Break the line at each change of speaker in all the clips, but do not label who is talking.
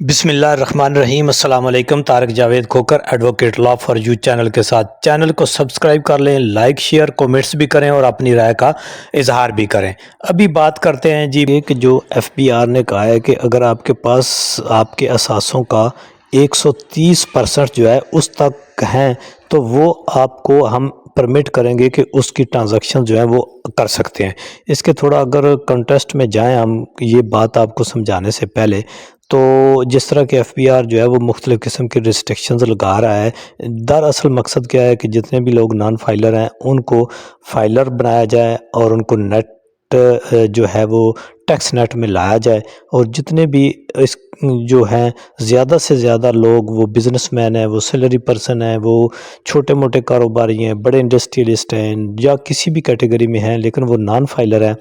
بسم اللہ الرحمن الرحیم۔ السلام علیکم۔ Tariq Javed Khokhar advocate law for you channel کے ساتھ چینل کو سبسکرائب کر لیں، لائک شیئر کومنٹس بھی کریں اور اپنی رائے کا اظہار بھی کریں۔ ابھی بات کرتے ہیں جی کہ جو ایف بی آر نے کہا ہے کہ اگر آپ کے پاس آپ کے اثاثوں کا 130% جو ہے اس تک ہیں تو وہ آپ کو ہم پرمٹ کریں گے کہ اس کی ٹرانزیکشن جو ہے وہ کر سکتے ہیں۔ اس کے تھوڑا اگر کنٹیسٹ میں جائیں ہم یہ بات آپ کو سمجھانے سے پہلے، تو جس طرح کہ ایف بی آر جو ہے وہ مختلف قسم کے ریسٹرکشنز لگا رہا ہے، دراصل مقصد کیا ہے کہ جتنے بھی لوگ نان فائلر ہیں ان کو فائلر بنایا جائے اور ان کو نیٹ جو ہے وہ ٹیکس نیٹ میں لایا جائے، اور جتنے بھی اس جو ہیں زیادہ سے زیادہ لوگ، وہ بزنس مین ہیں، وہ سیلری پرسن ہیں، وہ چھوٹے موٹے کاروباری ہیں، بڑے انڈسٹریلسٹ ہیں یا کسی بھی کیٹیگری میں ہیں لیکن وہ نان فائلر ہیں،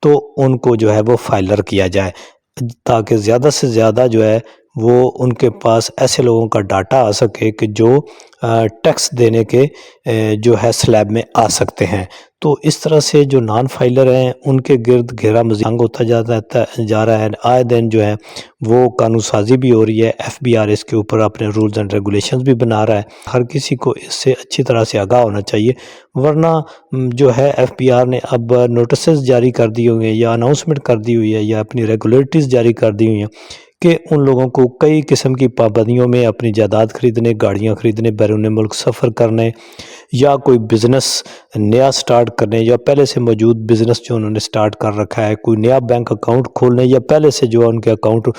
تو ان کو جو ہے وہ فائلر کیا جائے تاکہ زیادہ سے زیادہ جو ہے وہ ان کے پاس ایسے لوگوں کا ڈاٹا آ سکے کہ جو ٹیکس دینے کے جو ہے سلیب میں آ سکتے ہیں۔ تو اس طرح سے جو نان فائلر ہیں ان کے گرد گھیرا مزید ہوتا جا رہا ہے۔ آئے دن جو ہے وہ قانون سازی بھی ہو رہی ہے، ایف بی آر اس کے اوپر اپنے رولز اینڈ ریگولیشنز بھی بنا رہا ہے۔ ہر کسی کو اس سے اچھی طرح سے آگاہ ہونا چاہیے، ورنہ جو ہے ایف بی آر نے اب نوٹسز جاری کر دی ہوئی ہیں یا اناؤنسمنٹ کر دی ہوئی ہے یا اپنی ریگولیٹریز جاری کر دی ہوئی ہیں کہ ان لوگوں کو کئی قسم کی پابندیوں میں اپنی جائیداد خریدنے، گاڑیاں خریدنے، بیرون ملک سفر کرنے، یا کوئی بزنس نیا سٹارٹ کرنے، یا پہلے سے موجود بزنس جو انہوں نے سٹارٹ کر رکھا ہے، کوئی نیا بینک اکاؤنٹ کھولنے، یا پہلے سے جو ان کے اکاؤنٹ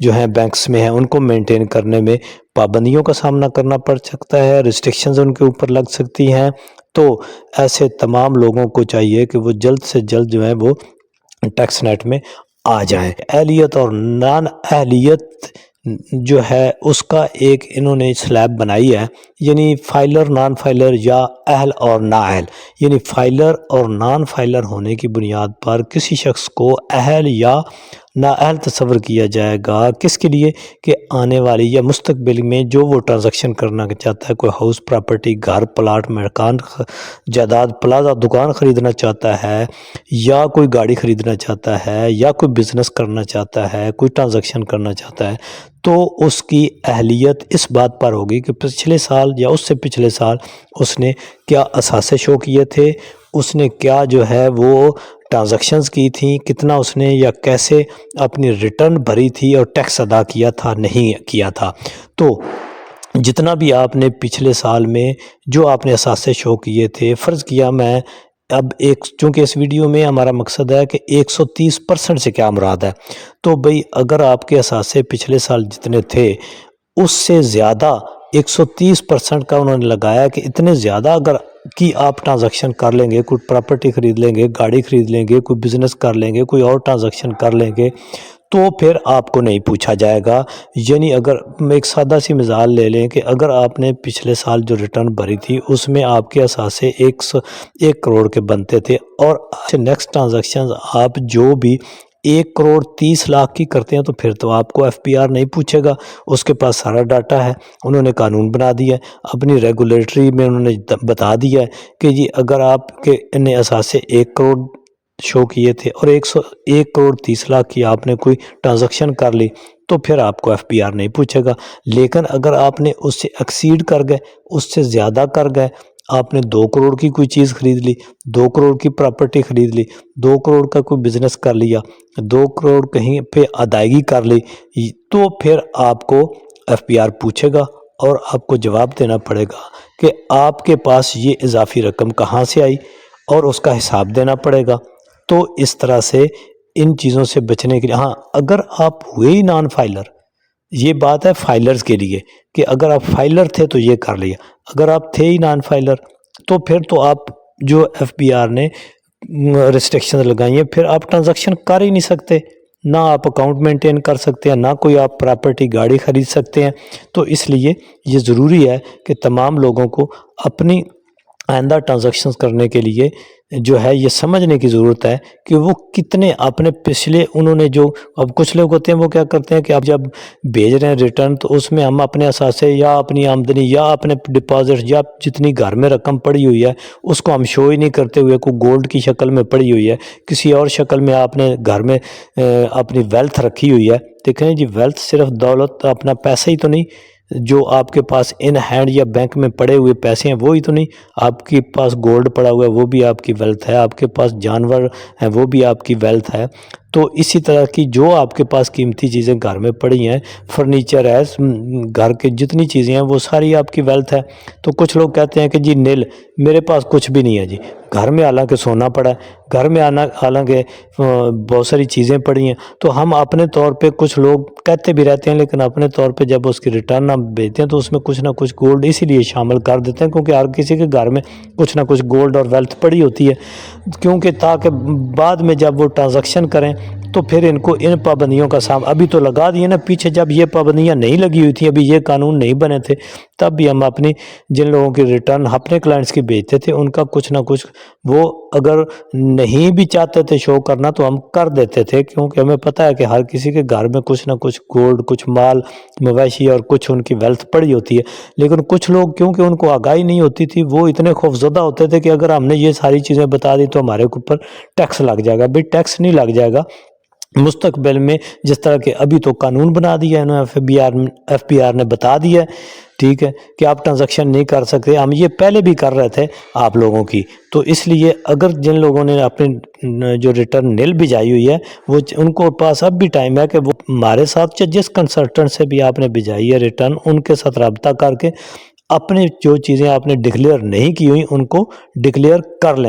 جو ہیں بینکس میں ہیں ان کو مینٹین کرنے میں پابندیوں کا سامنا کرنا پڑ سکتا ہے، ریسٹرکشنز ان کے اوپر لگ سکتی ہیں۔ تو ایسے تمام لوگوں کو چاہیے کہ وہ جلد سے جلد جو ہے وہ ٹیکس نیٹ میں آ جائیں۔ اہلیت اور نان اہلیت جو ہے اس کا ایک انہوں نے سلیب بنائی ہے، یعنی فائلر، نان فائلر، یا اہل اور نااہل، یعنی فائلر اور نان فائلر ہونے کی بنیاد پر کسی شخص کو اہل یا نااہل تصور کیا جائے گا۔ کس کے لیے؟ کہ آنے والی یا مستقبل میں جو وہ ٹرانزیکشن کرنا چاہتا ہے، کوئی ہاؤس پراپرٹی، گھر، پلاٹ، مکان، جائیداد، پلازہ، دکان خریدنا چاہتا ہے، یا کوئی گاڑی خریدنا چاہتا ہے، یا کوئی بزنس کرنا چاہتا ہے، کوئی ٹرانزیکشن کرنا چاہتا ہے، تو اس کی اہلیت اس بات پر ہوگی کہ پچھلے سال یا اس سے پچھلے سال اس نے کیا اثاثے شو کیے تھے، اس نے کیا جو ہے وہ ٹرانزیکشنز کی تھیں، کتنا اس نے یا کیسے اپنی ریٹرن بھری تھی اور ٹیکس ادا کیا تھا، نہیں کیا تھا۔ تو جتنا بھی آپ نے پچھلے سال میں جو آپ نے اثاثے شو کیے تھے، فرض کیا میں اب چونکہ اس ویڈیو میں ہمارا مقصد ہے کہ 130% سے کیا مراد ہے، تو بھئی اگر آپ کے اثاثے پچھلے سال جتنے تھے اس سے زیادہ 130% کا انہوں نے لگایا کہ اتنے زیادہ اگر کی آپ ٹرانزیکشن کر لیں گے، کوئی پراپرٹی خرید لیں گے، گاڑی خرید لیں گے، کوئی بزنس کر لیں گے، کوئی اور ٹرانزیکشن کر لیں گے، تو پھر آپ کو نہیں پوچھا جائے گا۔ یعنی اگر ایک سادہ سی مثال لے لیں کہ اگر آپ نے پچھلے سال جو ریٹرن بھری تھی اس میں آپ کے اثاثے 1 کروڑ کے بنتے تھے، اور نیکسٹ ٹرانزیکشن آپ جو بھی 1,30,00,000 کی کرتے ہیں، تو پھر تو آپ کو ایف بی آر نہیں پوچھے گا، اس کے پاس سارا ڈاٹا ہے، انہوں نے قانون بنا دیا ہے، اپنی ریگولیٹری میں انہوں نے بتا دیا ہے کہ جی اگر آپ کے انہیں اثاثے 1 کروڑ شو کیے تھے اور 1,30,00,000 کی آپ نے کوئی ٹرانزیکشن کر لی، تو پھر آپ کو ایف بی آر نہیں پوچھے گا۔ لیکن اگر آپ نے اس سے ایکسیڈ کر گئے، اس سے زیادہ کر گئے، آپ نے 2 کروڑ کی کوئی چیز خرید لی، 2 کروڑ کی پراپرٹی خرید لی، 2 کروڑ کا کوئی بزنس کر لیا، 2 کروڑ کہیں پہ ادائیگی کر لی، تو پھر آپ کو ایف بی آر پوچھے گا اور آپ کو جواب دینا پڑے گا کہ آپ کے پاس یہ اضافی رقم کہاں سے آئی، اور اس کا حساب دینا پڑے گا۔ تو اس طرح سے ان چیزوں سے بچنے کے لیے، ہاں اگر آپ ہوئے ہی نان فائلر، یہ بات ہے فائلرز کے لیے کہ اگر آپ فائلر تھے تو یہ کر لیا، اگر آپ تھے ہی نان فائلر تو پھر تو آپ جو ایف بی آر نے ریسٹرکشن لگائی ہیں، پھر آپ ٹرانزیکشن کر ہی نہیں سکتے، نہ آپ اکاؤنٹ مینٹین کر سکتے ہیں، نہ کوئی آپ پراپرٹی گاڑی خرید سکتے ہیں۔ تو اس لیے یہ ضروری ہے کہ تمام لوگوں کو اپنی آئندہ ٹرانزیکشنز کرنے کے لیے جو ہے یہ سمجھنے کی ضرورت ہے کہ وہ کتنے اپنے پچھلے انہوں نے جو، اب کچھ لوگ ہوتے ہیں وہ کیا کرتے ہیں کہ اب جب بھیج رہے ہیں ریٹرن تو اس میں ہم اپنے اثاثے یا اپنی آمدنی یا اپنے ڈپازٹ یا جتنی گھر میں رقم پڑی ہوئی ہے اس کو ہم شو ہی نہیں کرتے ہوئے، کوئی گولڈ کی شکل میں پڑی ہوئی ہے، کسی اور شکل میں آپ نے گھر میں اپنی ویلتھ رکھی ہوئی ہے۔ دیکھیں جی، ویلتھ صرف دولت اپنا پیسہ ہی تو نہیں، جو آپ کے پاس ان ہینڈ یا بینک میں پڑے ہوئے پیسے ہیں وہ ہی تو نہیں، آپ کے پاس گولڈ پڑا ہوا ہے وہ بھی آپ کی ویلتھ ہے، آپ کے پاس جانور ہیں وہ بھی آپ کی ویلتھ ہے۔ تو اسی طرح کی جو آپ کے پاس قیمتی چیزیں گھر میں پڑی ہیں، فرنیچر ہے، گھر کے جتنی چیزیں ہیں وہ ساری آپ کی ویلتھ ہے۔ تو کچھ لوگ کہتے ہیں کہ جی نیل، میرے پاس کچھ بھی نہیں ہے جی، گھر میں حالانکہ سونا پڑا ہے، گھر میں حالانکہ بہت ساری چیزیں پڑی ہیں، تو ہم اپنے طور پہ کچھ لوگ کہتے بھی رہتے ہیں لیکن اپنے طور پہ جب اس کی ریٹرن ہم بھیجتے ہیں تو اس میں کچھ نہ کچھ گولڈ اسی لیے شامل کر دیتے ہیں کیونکہ ہر کسی کے گھر میں کچھ نہ کچھ گولڈ اور ویلتھ پڑی ہوتی ہے، کیونکہ تاکہ بعد میں جب وہ ٹرانزیکشن کریں تو پھر ان کو ان پابندیوں کا ابھی تو لگا دیے نا، پیچھے جب یہ پابندیاں نہیں لگی ہوئی تھیں، ابھی یہ قانون نہیں بنے تھے، تب بھی ہم اپنی جن لوگوں کی ریٹرن اپنے کلائنٹس کی بھیجتے تھے ان کا کچھ نہ کچھ وہ اگر نہیں بھی چاہتے تھے شو کرنا تو ہم کر دیتے تھے، کیونکہ ہمیں پتہ ہے کہ ہر کسی کے گھر میں کچھ نہ کچھ گولڈ، کچھ مال مویشی اور کچھ ان کی ویلتھ پڑی ہوتی ہے۔ لیکن کچھ لوگ کیونکہ ان کو آگاہی نہیں ہوتی تھی، وہ اتنے خوفزدہ ہوتے تھے کہ اگر ہم نے یہ ساری چیزیں بتا دی تو ہمارے اوپر ٹیکس لگ جائے گا۔ بھئی ٹیکس نہیں لگ جائے گا، مستقبل میں جس طرح کہ ابھی تو قانون بنا دیا ہے نا، ایف بی آر نے بتا دیا ہے، ٹھیک ہے، کہ آپ ٹرانزیکشن نہیں کر سکتے، ہم یہ پہلے بھی کر رہے تھے آپ لوگوں کی۔ تو اس لیے اگر جن لوگوں نے اپنی جو ریٹرن نیل بھجائی ہوئی ہے وہ ان کو پاس اب بھی ٹائم ہے کہ وہ ہمارے ساتھ جس کنسلٹنٹ سے بھی آپ نے بھجائی ہے ریٹرن، ان کے ساتھ رابطہ کر کے اپنے جو چیزیں آپ نے ڈکلیئر نہیں کی ہوئی ان کو ڈکلیئر کر لیں۔